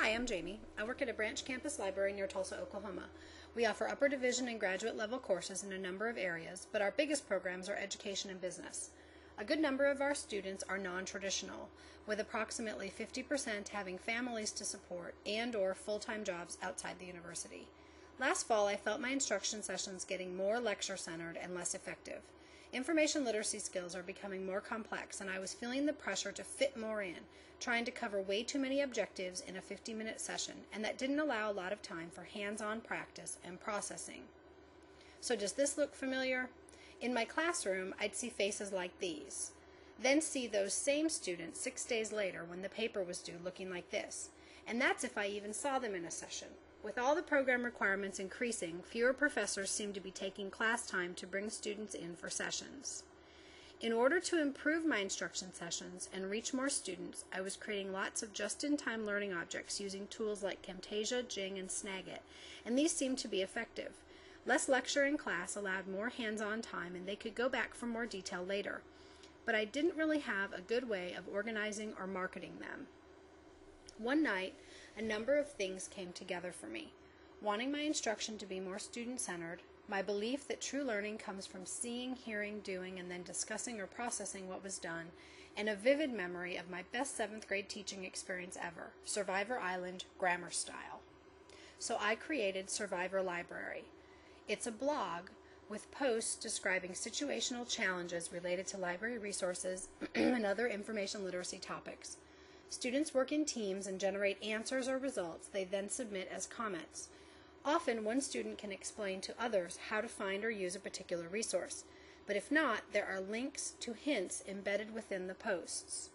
Hi, I'm Jamie. I work at a branch campus library near Tulsa, Oklahoma. We offer upper division and graduate level courses in a number of areas, but our biggest programs are education and business. A good number of our students are non-traditional, with approximately 50% having families to support and/or full-time jobs outside the university. Last fall, I felt my instruction sessions getting more lecture-centered and less effective. Information literacy skills are becoming more complex, and I was feeling the pressure to fit more in, trying to cover way too many objectives in a 50-minute session, and that didn't allow a lot of time for hands-on practice and processing. So does this look familiar? In my classroom, I'd see faces like these, then see those same students 6 days later when the paper was due looking like this, and that's if I even saw them in a session. With all the program requirements increasing, fewer professors seem to be taking class time to bring students in for sessions. In order to improve my instruction sessions and reach more students, I was creating lots of just-in-time learning objects using tools like Camtasia, Jing, and Snagit, and these seemed to be effective. Less lecture in class allowed more hands-on time, and they could go back for more detail later. But I didn't really have a good way of organizing or marketing them. One night, a number of things came together for me. Wanting my instruction to be more student-centered, my belief that true learning comes from seeing, hearing, doing, and then discussing or processing what was done, and a vivid memory of my best 7th grade teaching experience ever, Survivor Island, grammar style. So I created Survivor Library. It's a blog with posts describing situational challenges related to library resources and other information literacy topics. Students work in teams and generate answers or results they then submit as comments. Often, one student can explain to others how to find or use a particular resource, but if not, there are links to hints embedded within the posts.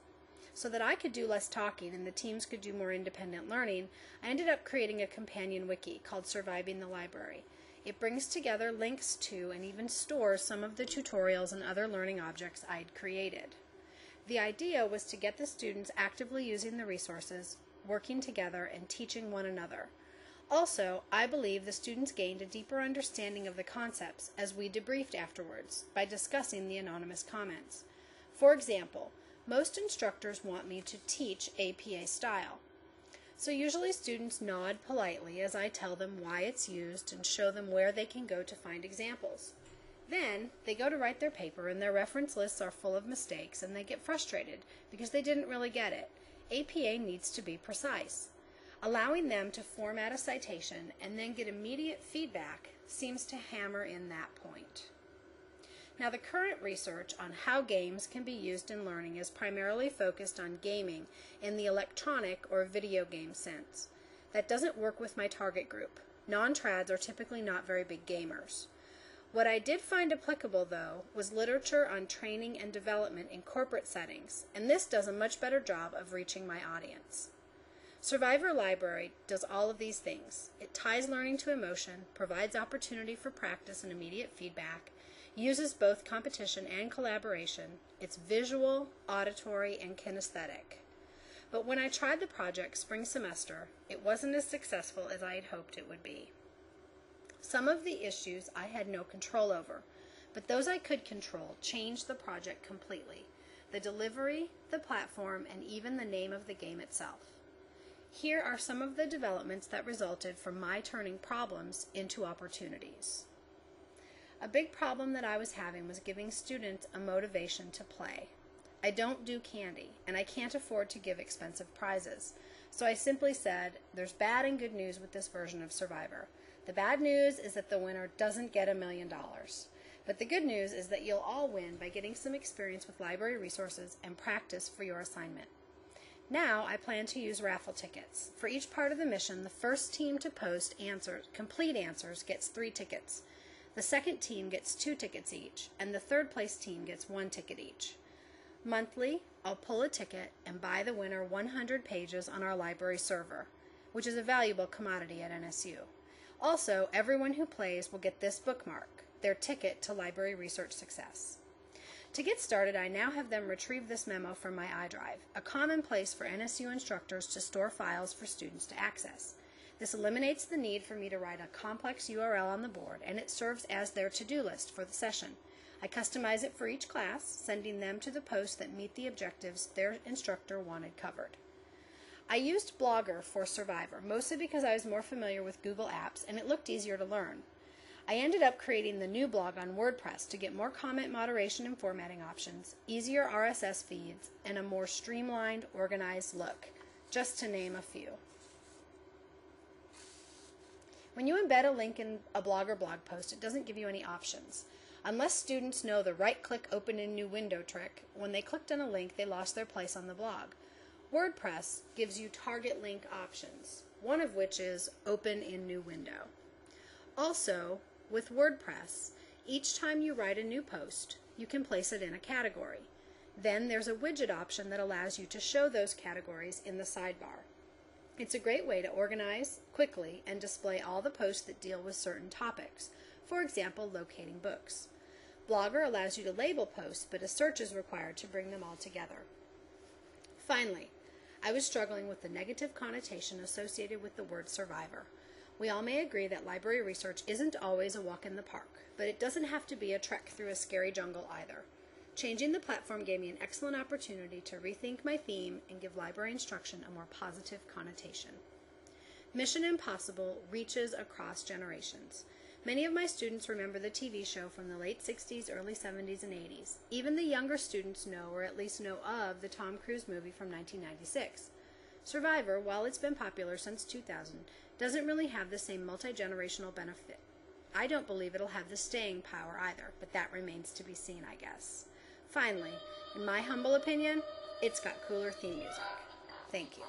So that I could do less talking and the teams could do more independent learning, I ended up creating a companion wiki called Surviving the Library. It brings together links to and even stores some of the tutorials and other learning objects I'd created. The idea was to get the students actively using the resources, working together, and teaching one another. Also, I believe the students gained a deeper understanding of the concepts as we debriefed afterwards by discussing the anonymous comments. For example, most instructors want me to teach APA style. So usually students nod politely as I tell them why it's used and show them where they can go to find examples. Then, they go to write their paper and their reference lists are full of mistakes and they get frustrated because they didn't really get it. APA needs to be precise. Allowing them to format a citation and then get immediate feedback seems to hammer in that point. Now, the current research on how games can be used in learning is primarily focused on gaming in the electronic or video game sense. That doesn't work with my target group. Non-trads are typically not very big gamers. What I did find applicable, though, was literature on training and development in corporate settings, and this does a much better job of reaching my audience. Survivor Library does all of these things. It ties learning to emotion, provides opportunity for practice and immediate feedback, uses both competition and collaboration. It's visual, auditory, and kinesthetic. But when I tried the project spring semester, it wasn't as successful as I had hoped it would be. Some of the issues I had no control over, but those I could control changed the project completely. The delivery, the platform, and even the name of the game itself. Here are some of the developments that resulted from my turning problems into opportunities. A big problem that I was having was giving students a motivation to play. I don't do candy, and I can't afford to give expensive prizes. So I simply said, there's bad and good news with this version of Survivor. The bad news is that the winner doesn't get $1 million. But the good news is that you'll all win by getting some experience with library resources and practice for your assignment. Now I plan to use raffle tickets. For each part of the mission, the first team to post complete answers gets 3 tickets. The second team gets 2 tickets each, and the third place team gets 1 ticket each. Monthly, I'll pull a ticket and buy the winner 100 pages on our library server, which is a valuable commodity at NSU. Also, everyone who plays will get this bookmark, their ticket to library research success. To get started, I now have them retrieve this memo from my iDrive, a common place for NSU instructors to store files for students to access. This eliminates the need for me to write a complex URL on the board, and it serves as their to-do list for the session. I customize it for each class, sending them to the posts that meet the objectives their instructor wanted covered. I used Blogger for Survivor, mostly because I was more familiar with Google Apps and it looked easier to learn. I ended up creating the new blog on WordPress to get more comment moderation and formatting options, easier RSS feeds, and a more streamlined, organized look, just to name a few. When you embed a link in a Blogger blog post, it doesn't give you any options. Unless students know the right-click open in new window trick, when they clicked on a link, they lost their place on the blog. WordPress gives you target link options, one of which is open in new window. Also, with WordPress, each time you write a new post, you can place it in a category. Then there's a widget option that allows you to show those categories in the sidebar. It's a great way to organize quickly and display all the posts that deal with certain topics, for example, locating books. Blogger allows you to label posts, but a search is required to bring them all together. Finally, I was struggling with the negative connotation associated with the word survivor. We all may agree that library research isn't always a walk in the park, but it doesn't have to be a trek through a scary jungle either. Changing the platform gave me an excellent opportunity to rethink my theme and give library instruction a more positive connotation. Mission Impossible reaches across generations. Many of my students remember the TV show from the late 60s, early 70s, and 80s. Even the younger students know, or at least know of, the Tom Cruise movie from 1996. Survivor, while it's been popular since 2000, doesn't really have the same multi-generational benefit. I don't believe it'll have the staying power either, but that remains to be seen, I guess. Finally, in my humble opinion, it's got cooler theme music. Thank you.